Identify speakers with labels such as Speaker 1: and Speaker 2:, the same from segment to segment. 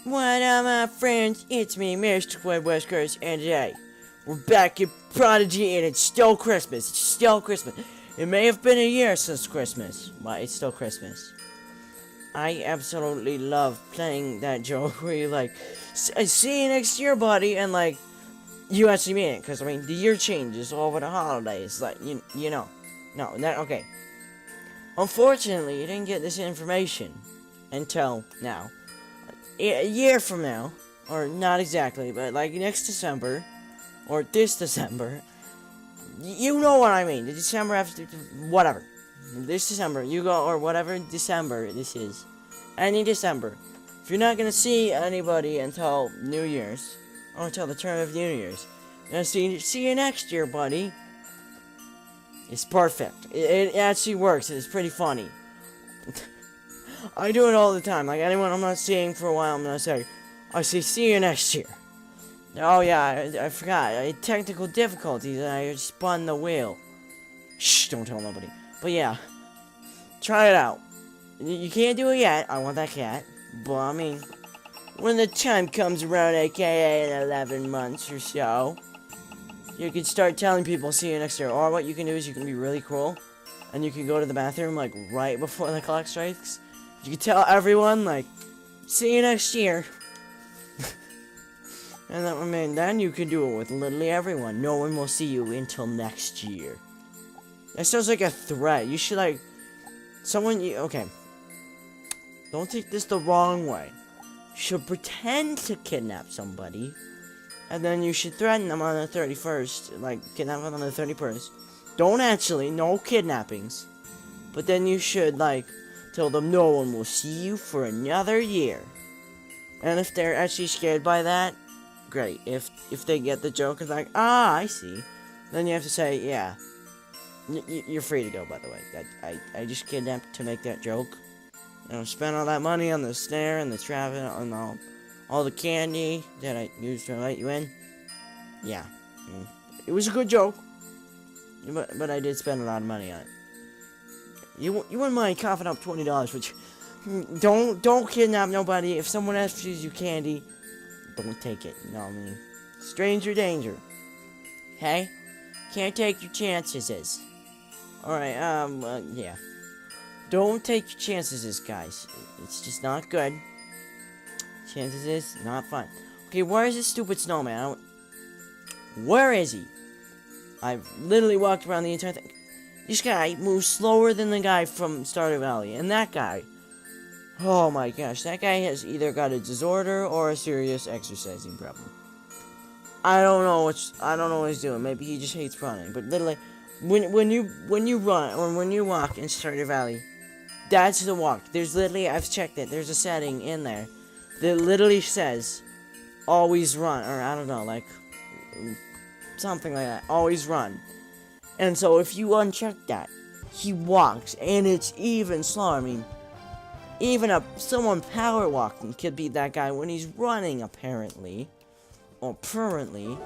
Speaker 1: What up, my friends? It's me, Mr. Squid Whiskers, and today we're back at Prodigy, and it's still Christmas. It's still Christmas. It may have been a year since Christmas, but it's still Christmas. I absolutely love playing that joke where you like, see you next year, buddy, and like, you actually mean it, because I mean, the year changes over the holidays, like, you know. No, that, okay. Unfortunately, you didn't get this information until now. A year from now, or not exactly, but like next December, or this December, you know what I mean, the December after, whatever, this December, you go, or whatever December this is, any December, if you're not gonna see anybody until New Year's, or until the turn of New Year's, you're gonna see you next year, buddy. It's perfect, it actually works, it's pretty funny. I do it all the time. Like, anyone I'm not seeing for a while, I'm gonna say, see you next year. Oh yeah, I forgot. I had technical difficulties and I spun the wheel. Shh, don't tell nobody. But yeah, try it out. You can't do it yet. I want that cat. But I mean, when the time comes around, aka in 11 months or so, you can start telling people, see you next year. Or what you can do is you can be really cruel, and you can go to the bathroom, like, right before the clock strikes. You can tell everyone, like, see you next year. And then, I mean, then you can do it with literally everyone. No one will see you until next year. That sounds like a threat. You should, like, okay. Don't take this the wrong way. You should pretend to kidnap somebody. And then you should threaten them on the 31st. Like, kidnap them on the 31st. Don't actually, no kidnappings. But then you should, like, tell them no one will see you for another year. And if they're actually scared by that, great. If they get the joke and like, I see, then you have to say, yeah, you're free to go, by the way. I just kidnapped to make that joke. You know, spent all that money on the snare and the traffic and all the candy that I used to let you in. Yeah. It was a good joke. But I did spend a lot of money on it. You wouldn't mind coughing up $20, which don't kidnap nobody. If someone asks you candy, don't take it. You know what I mean? Stranger danger. Hey, can't take your chances. All right, yeah. Don't take your chances, guys. It's just not good. Chances is not fun. Okay, where is this stupid snowman? Where is he? I've literally walked around the entire thing. This guy moves slower than the guy from Stardew Valley, and that guy, oh my gosh, that guy has either got a disorder or a serious exercising problem. I don't know what he's doing. Maybe he just hates running. But literally, when you run or when you walk in Stardew Valley, that's the walk. There's literally, I've checked it. There's a setting in there that literally says, always run, or I don't know, like something like that. Always run. And so if you uncheck that, he walks, and it's even slower. I mean, even someone power walking could beat that guy when he's running, apparently, or currently.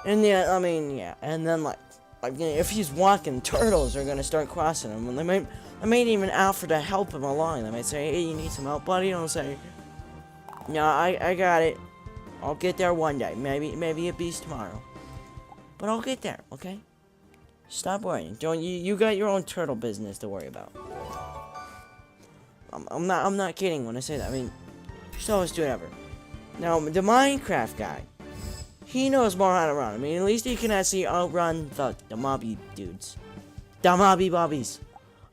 Speaker 1: And yeah, I mean, yeah. And then like if he's walking, turtles are gonna start crossing him, and they might even offer to help him along. They might say, "Hey, you need some help, buddy?" Don't say, "No, I got it. I'll get there one day. Maybe it beats tomorrow, but I'll get there, okay?" Stop worrying. Don't you got your own turtle business to worry about. I'm not kidding when I say that. I mean, slowest dude ever. Now the Minecraft guy, he knows more how to run. I mean, at least he can actually outrun the mobby dudes, the mobby bobbies.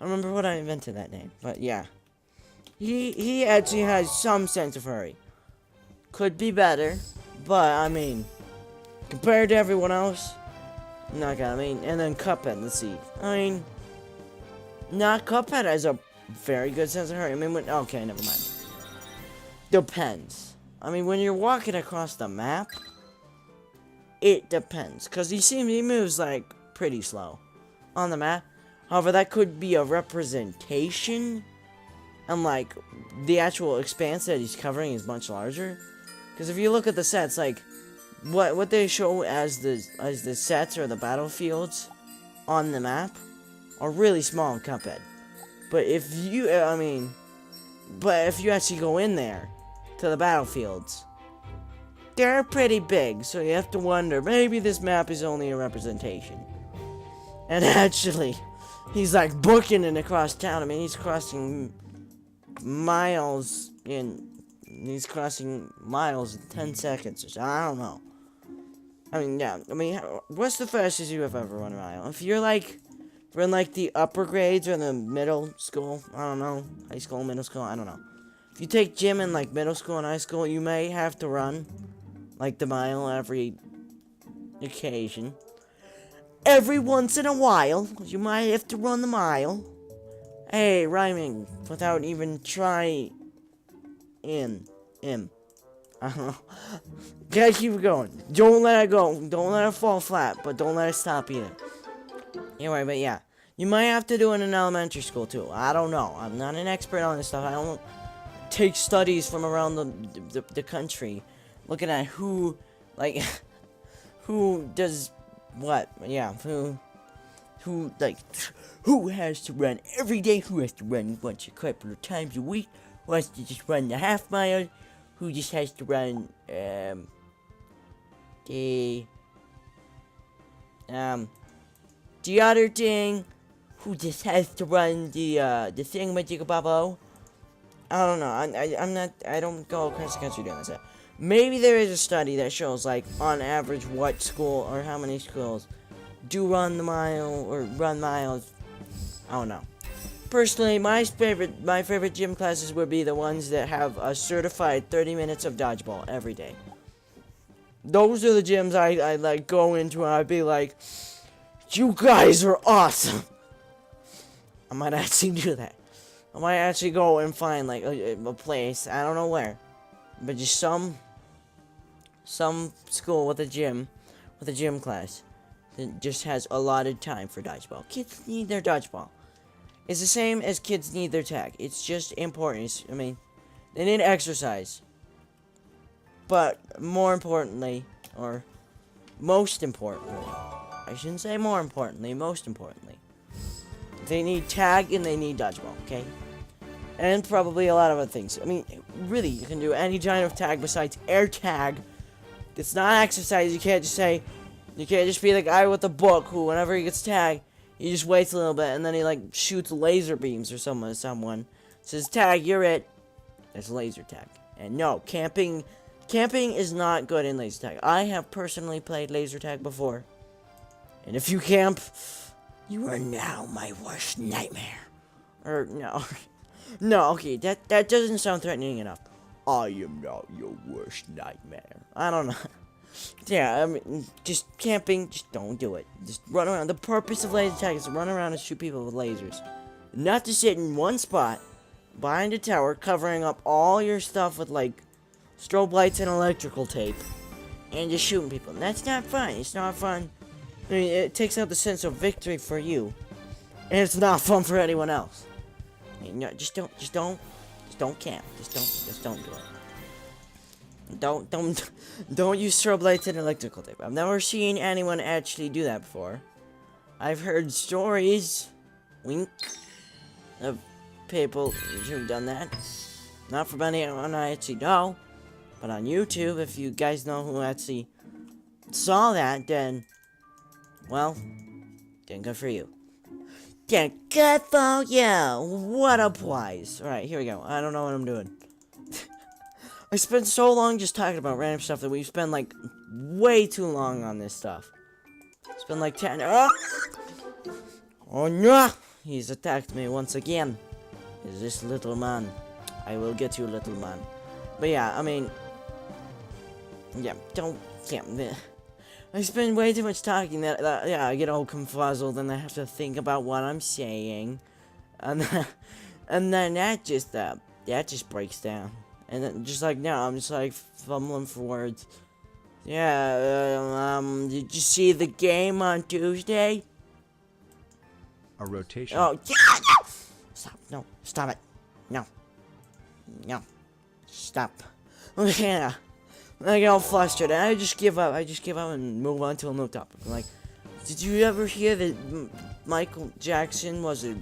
Speaker 1: I remember what I invented that name, but yeah, he actually has some sense of hurry. Could be better, but I mean, compared to everyone else. Not gonna, I mean, and then Cuphead, let's see. I mean, Cuphead has a very good sense of hurry. I mean, okay, never mind. Depends. I mean, when you're walking across the map, it depends. Because he moves, like, pretty slow on the map. However, that could be a representation. And, like, the actual expanse that he's covering is much larger. Because if you look at the sets, like, what they show as the sets or the battlefields on the map are really small in Cuphead. But if you actually go in there, to the battlefields. They're pretty big, so you have to wonder, maybe this map is only a representation. And actually, he's like booking it across town. I mean, he's crossing miles in 10 seconds or so. I don't know. I mean, yeah. I mean, what's the fastest you have ever run a mile? If you're in like the upper grades or the middle school, I don't know, high school, middle school, I don't know. If you take gym in like middle school and high school, you may have to run like the mile every occasion. Every once in a while, you might have to run the mile. Hey, rhyming without even trying. I don't know. Gotta keep it going. Don't let it go. Don't let it fall flat, but don't let it stop either. Anyway, but yeah. You might have to do it in elementary school too. I don't know. I'm not an expert on this stuff. I don't take studies from around the country looking at who, like, who does what. Yeah, who has to run every day, who has to run once a couple of times a week, who has to just run the half mile, who just has to run, the other thing, who just has to run the thingamajigababo. I don't know, I don't go across the country doing this. Maybe there is a study that shows, like, on average, what school, or how many schools do run the mile, or run miles. I don't know. Personally, my favorite gym classes would be the ones that have a certified 30 minutes of dodgeball every day. Those are the gyms I like go into and I'd be like, you guys are awesome. I might actually do that. I might actually go and find like a place, I don't know where, but just some school with a gym class that just has allotted time for dodgeball. Kids need their dodgeball. It's the same as kids need their tag. It's just important. I mean, they need exercise. But more importantly, or most importantly, I shouldn't say more importantly, most importantly, they need tag and they need dodgeball, okay? And probably a lot of other things. I mean, really, you can do any kind of tag besides air tag. It's not exercise. You can't just be the guy with the book who, whenever he gets tagged, he just waits a little bit, and then he, like, shoots laser beams or someone. Says, tag, you're it. That's laser tag. And no, camping is not good in laser tag. I have personally played laser tag before. And if you camp, you are now my worst nightmare. Or, no. No, okay, that doesn't sound threatening enough. I am not your worst nightmare. I don't know. Yeah, I mean, just camping, just don't do it. Just run around. The purpose of laser tag is to run around and shoot people with lasers. Not to sit in one spot, behind a tower, covering up all your stuff with, like, strobe lights and electrical tape, and just shooting people. And that's not fun. It's not fun. I mean, it takes out the sense of victory for you, and it's not fun for anyone else. I mean, no, just don't camp. Just don't do it. Don't use strobe lights and electrical tape. I've never seen anyone actually do that before. I've heard stories, wink, of people who've done that. Not from anyone I actually know, but on YouTube, if you guys know who actually saw that, then, well, then good for you. Then good for you. What a prize. Alright, here we go. I don't know what I'm doing. I spent so long just talking about random stuff that we spend, like, way too long on this stuff. Spend, like, 10... Oh, no! He's attacked me once again. Is this little man? I will get you, little man. But yeah, I mean... Yeah, I spend way too much talking that yeah, I get all confuzzled and I have to think about what I'm saying. And then that just breaks down. And then, just like now, I'm just like fumbling for words. Yeah, did you see the game on Tuesday?
Speaker 2: A rotation.
Speaker 1: Oh, yeah! Stop, no, stop it. No. Stop. Yeah. I get all flustered, and I just give up. And move on to a new topic. Like, did you ever hear that Michael Jackson was a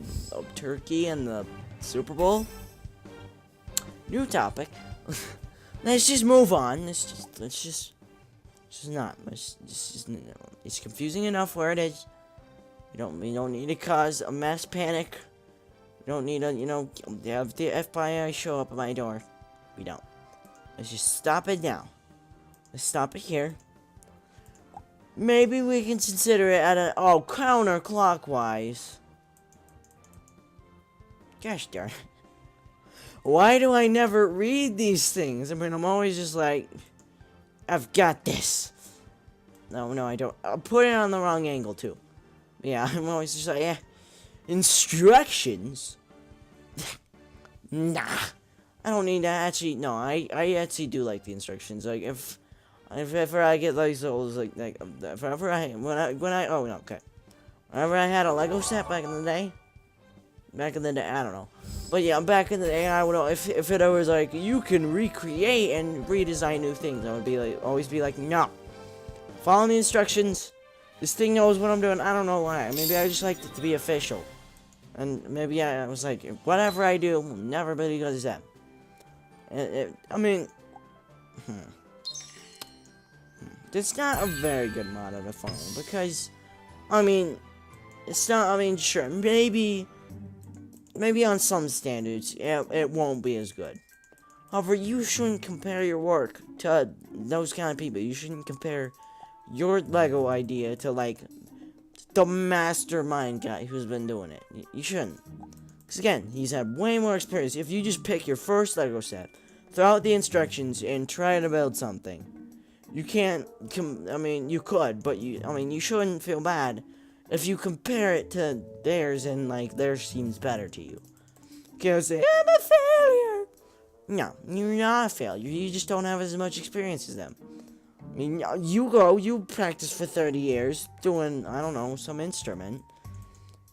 Speaker 1: turkey in the Super Bowl? New topic. let's just move on. Let's just not. It's confusing enough where it is. We don't need to cause a mass panic. We don't need to, have the FBI show up at my door. We don't. Let's just stop it now. Let's stop it here. Maybe we can consider it at counterclockwise. Gosh darn. Why do I never read these things? I mean, I'm always just like, I've got this. No, I don't. I'll put it on the wrong angle, too. Yeah, I'm always just like, instructions? Nah. I don't need to actually, no, I actually do like the instructions. Like, if ever I get like those, if ever whenever I had a Lego set back in the day, I don't know. But yeah, back in the day, I would, if it was like, you can recreate and redesign new things, I would be like, always be like, no. Follow the instructions. This thing knows what I'm doing. I don't know why. Maybe I just liked it to be official. And maybe I was like, whatever I do will never be as good as that. I mean, it's not a very good motto to follow, because, I mean, it's not, I mean, sure, maybe on some standards, it won't be as good. However, you shouldn't compare your work to those kind of people. You shouldn't compare your Lego idea to, like, the mastermind guy who's been doing it. You shouldn't. Because, again, he's had way more experience. If you just pick your first Lego set, throw out the instructions, and try to build something, you can't, you could, but you shouldn't feel bad if you compare it to theirs and, like, theirs seems better to you. Because say, I'm a failure! No, you're not a failure. You just don't have as much experience as them. I mean, you practice for 30 years doing, I don't know, some instrument,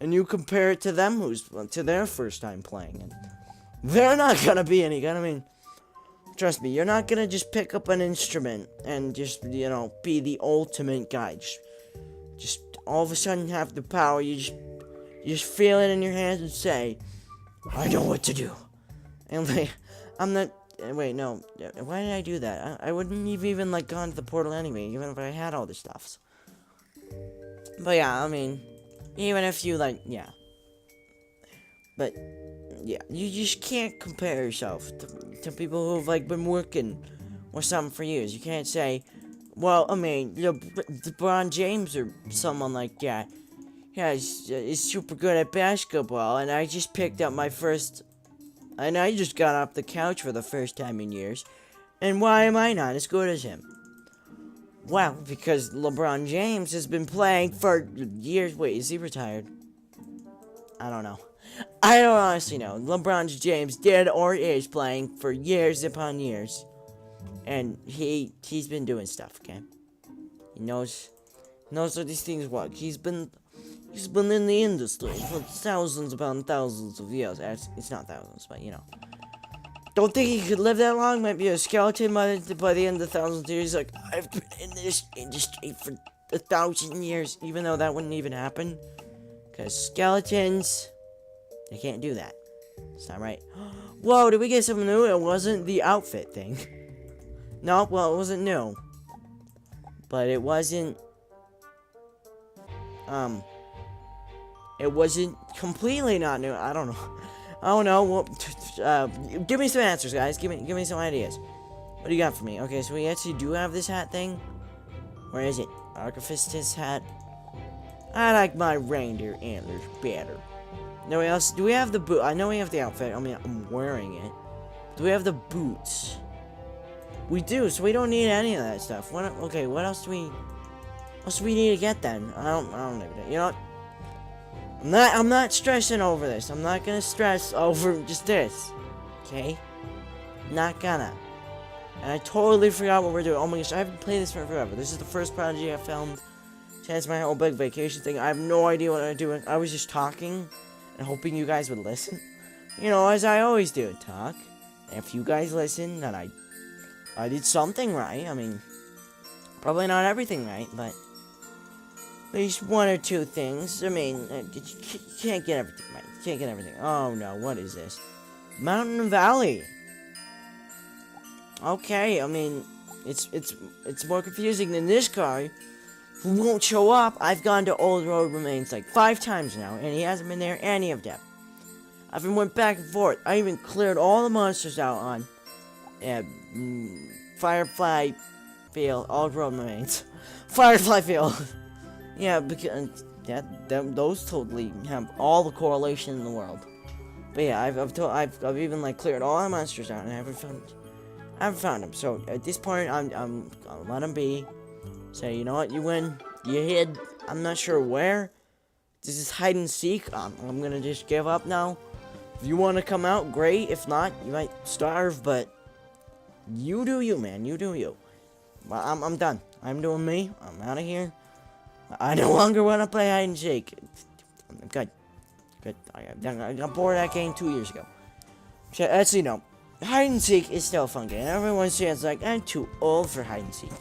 Speaker 1: and you compare it to them to their first time playing it. They're not gonna be any good. I mean, trust me, you're not gonna just pick up an instrument and just, be the ultimate guy. Just all of a sudden have the power. You just feel it in your hands and say, I know what to do. And like, I'm not. Wait, no. Why did I do that? I wouldn't have even like gone to the portal anyway, even if I had all this stuff. But yeah, I mean, even if you like, yeah. But yeah, you just can't compare yourself to people who've like been working or something for years. You can't say, well, I mean, LeBron James or someone like that. Yeah, he's super good at basketball, and I just picked up my first. And I just got off the couch for the first time in years. And why am I not as good as him? Well, because LeBron James has been playing for years. Wait, is he retired? I don't know. I don't honestly know. LeBron James did or is playing for years upon years. And he's been doing stuff, okay? He knows how these things work. He's been in the industry for thousands upon thousands of years. It's not thousands, but Don't think he could live that long. Might be a skeleton by the end of thousands of years. Like, I've been in this industry for 1,000 years, even though that wouldn't even happen. Because skeletons, they can't do that. It's not right. Whoa, did we get something new? It wasn't the outfit thing. No, well, it wasn't new. But it wasn't... It wasn't completely not new. I don't know. I don't know. Well, give me some answers, guys. Give me some ideas. What do you got for me? Okay, so we actually do have this hat thing. Where is it? Archifistus hat. I like my reindeer antlers better. Nobody else? Do we have the boot? I know we have the outfit. I mean, I'm wearing it. Do we have the boots? We do. So we don't need any of that stuff. Okay, what else do we? What else do we need to get then? I don't know. You know what? I'm not stressing over this. I'm not gonna stress over just this. Okay? Not gonna. And I totally forgot what we're doing. Oh my gosh, I haven't played this for forever. This is the first Prodigy I filmed. Since my whole big vacation thing. I have no idea what I'm doing. I was just talking and hoping you guys would listen. As I always do. Talk. And if you guys listen, then I did something right. I mean, probably not everything right, but at least one or two things. I mean, you can't get everything right. You can't get everything. Oh no, what is this? Mountain Valley. Okay, I mean, it's more confusing than this guy who won't show up. I've gone to Old Road Remains like 5 times now, and he hasn't been there any of them. I've been went back and forth. I even cleared all the monsters out on Firefly Field, Old Road Remains. Firefly Field. Yeah, because those totally have all the correlation in the world. But yeah, I've even like cleared all the monsters out, and I haven't found them. So at this point, I'm gonna let them be. Say, you know what, you win. You hid. I'm not sure where. This is hide and seek. I'm gonna just give up now. If you want to come out, great. If not, you might starve. But you do you, man. You do you. Well, I'm done. I'm doing me. I'm out of here. I no longer want to play hide and seek. Good. I got bored of that game 2 years ago. So, actually, no. Hide and seek is still a fun game. Everyone says like, I'm too old for hide and seek.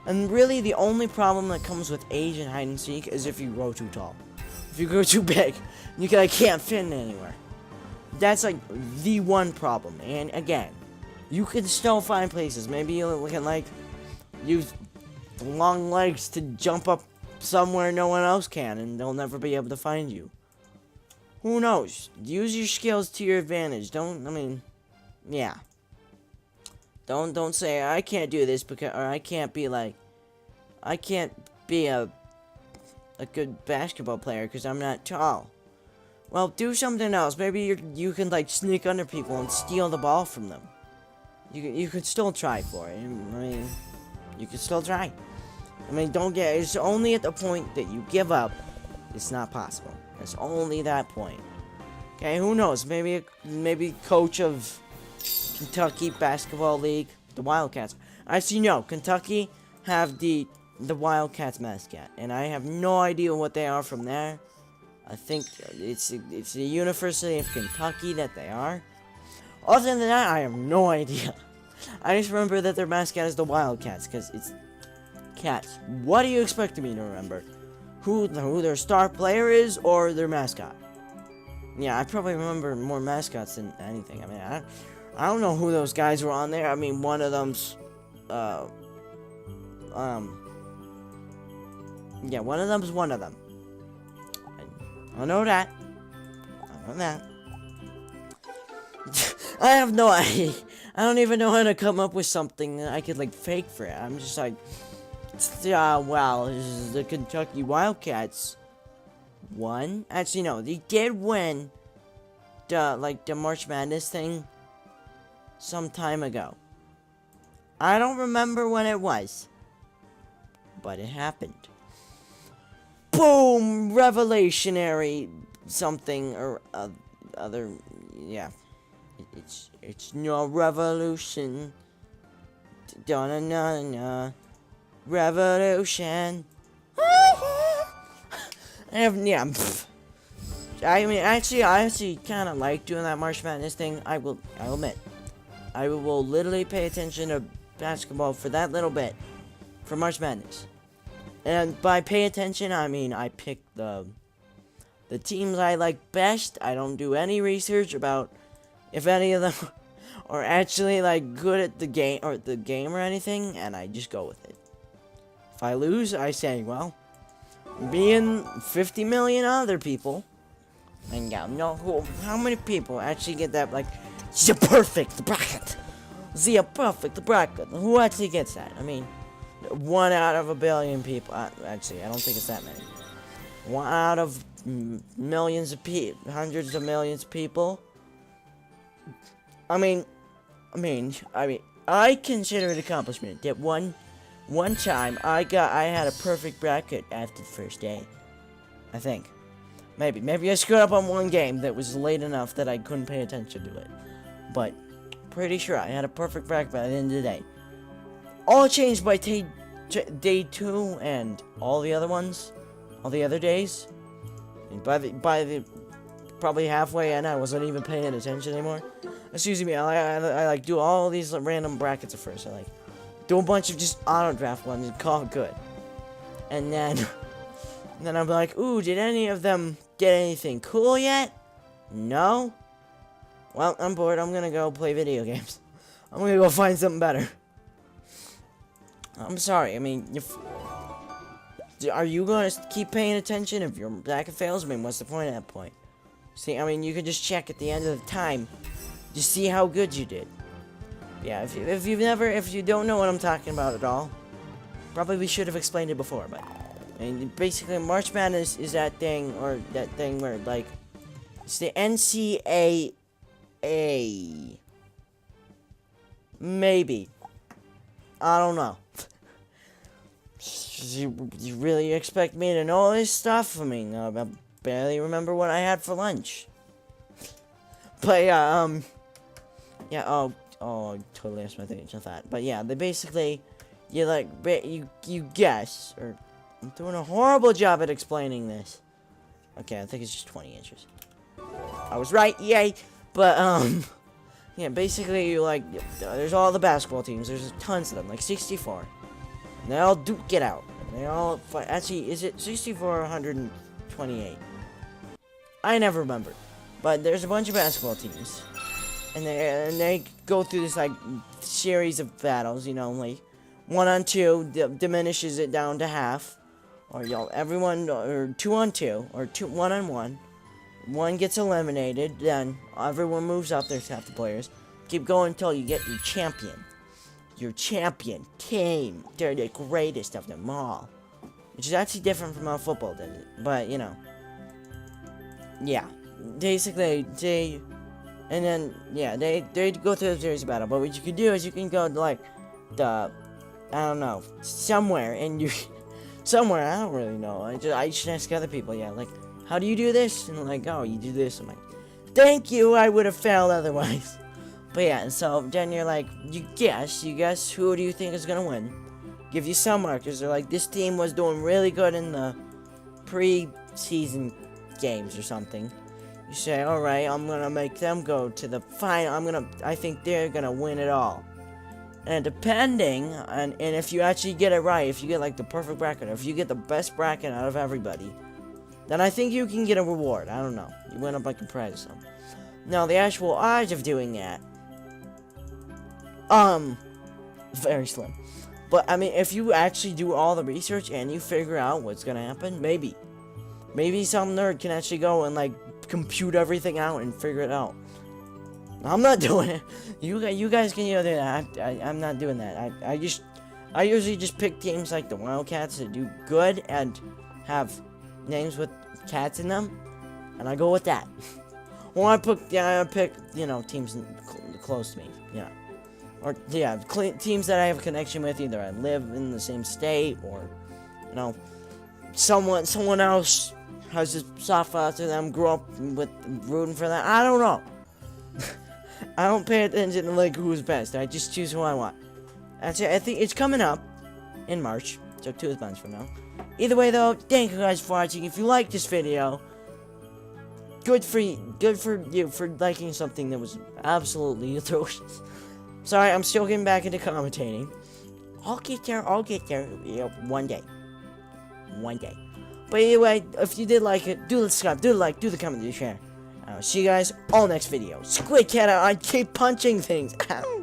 Speaker 1: And really, the only problem that comes with age in hide and seek is if you grow too tall. If you grow too big, you can't fit in anywhere. That's like the one problem. And again, you can still find places. Maybe you can like use long legs to jump up somewhere no one else can, and they'll never be able to find you. Who knows? Use your skills to your advantage. Yeah. Don't say I can't do this because, or I can't be a good basketball player because I'm not tall. Well, do something else. Maybe you can like sneak under people and steal the ball from them. You could still try for it. I mean, you could still try. I mean, it's only at the point that you give up, it's not possible. It's only that point. Okay, who knows? Maybe coach of Kentucky Basketball League, the Wildcats. Actually, no, Kentucky have the Wildcats mascot, and I have no idea what they are from there. I think it's the University of Kentucky that they are. Other than that, I have no idea. I just remember that their mascot is the Wildcats, because it's cats. What do you expect me to remember? Who their star player is, or their mascot? Yeah, I probably remember more mascots than anything. I mean, I don't know who those guys were on there. I mean, one of them's, yeah, one of them's one of them. I know that. I have no idea. I don't even know how to come up with something that I could, like, fake for it. I'm just like, well, this is the Kentucky Wildcats won. Actually, no, they did win the March Madness thing some time ago. I don't remember when it was, but it happened. Boom! Revelationary something or other, yeah. It's no revolution. Da-na-na-na. Revolution. I mean, actually, I kind of like doing that March Madness thing. I'll admit. I will literally pay attention to basketball for that little bit. For March Madness. And by pay attention, I mean I pick the teams I like best. I don't do any research about if any of them are actually like good at the game or anything, and I just go with it. If I lose, I say, well, me and 50 million other people, and yeah, how many people actually get that, like, the perfect bracket? The perfect bracket. Who actually gets that? I mean, 1 out of a billion people. Actually, I don't think it's that many. 1 out of millions of people, hundreds of millions of people. I mean, I consider it an accomplishment that one time I had a perfect bracket after the first day. I think. Maybe I screwed up on one game that was late enough that I couldn't pay attention to it. But pretty sure I had a perfect bracket by the end of the day. All changed by day 2 and all the other ones, all the other days. And by the probably halfway in, I wasn't even paying attention anymore. Excuse me, I like do all these random brackets at first. I like do a bunch of just auto draft ones and call it good. And then I'm like, ooh, did any of them get anything cool yet? No? Well, I'm bored. I'm gonna go play video games. I'm gonna go find something better. I'm sorry. I mean, are you gonna keep paying attention if your bracket fails? I mean, what's the point at that point? See, I mean, you can just check at the end of the time to see how good you did. Yeah, if you don't know what I'm talking about at all, probably we should have explained it before. But I mean, basically, March Madness is that thing where like it's the NCAA. Maybe. I don't know. You really expect me to know this stuff? I mean, I barely remember what I had for lunch. But yeah, oh, I totally lost my train of thought. But yeah, they basically, you guess, or I'm doing a horrible job at explaining this. Okay, I think it's just 20 inches. I was right, yay! But, yeah, basically, there's all the basketball teams. There's tons of them, like 64. And they all duke it out. They all fight. Actually, is it 64 or 128? I never remember. But there's a bunch of basketball teams. And they go through this, like, series of battles, you know, like, 1-on-2 diminishes it down to half. Or, everyone, or 2-on-2, or 1-on-1. One gets eliminated, then everyone moves up, there's half the players. Keep going until you get your champion. Your champion team. They're the greatest of them all. Which is actually different from how football did it. But, you know. Yeah. Basically, they go through the series of battle. But what you can do is you can go to, like, I don't know, somewhere, and you... somewhere, I don't really know. I should ask other people, yeah, like, how do you do this? And like, oh, you do this. I'm like, thank you, I would have failed otherwise. But yeah, and so then you're like, you guess who do you think is gonna win? Give you some markers. They're like, this team was doing really good in the pre-season games or something. You say, alright, I'm gonna make them go to the final. I think they're gonna win it all. And depending, and if you actually get it right, if you get like the perfect bracket, or if you get the best bracket out of everybody, then I think you can get a reward. I don't know. You win up like a prize or something. Now, the actual odds of doing that, very slim. But, I mean, if you actually do all the research and you figure out what's gonna happen, maybe some nerd can actually go and, like, compute everything out and figure it out. I'm not doing it. You guys can do that. I'm not doing that. I usually just pick teams like the Wildcats that do good and have names with cats in them, and I go with that. Or I pick, you know, teams close to me, yeah. Or, yeah, teams that I have a connection with, either I live in the same state, or, you know, someone else has a soft spot to them, grew up with rooting for them. I don't know. I don't pay attention to, like, who's best. I just choose who I want. Actually, I think it's coming up in March, so 2 months from now. Either way, though, thank you guys for watching. If you liked this video, good for you for liking something that was absolutely atrocious. Sorry, I'm still getting back into commentating. I'll get there, you know, one day. But anyway, if you did like it, do the subscribe, do the like, do the comment, do the share. I'll see you guys all next video. Squid Cat out, I keep punching things. Ow.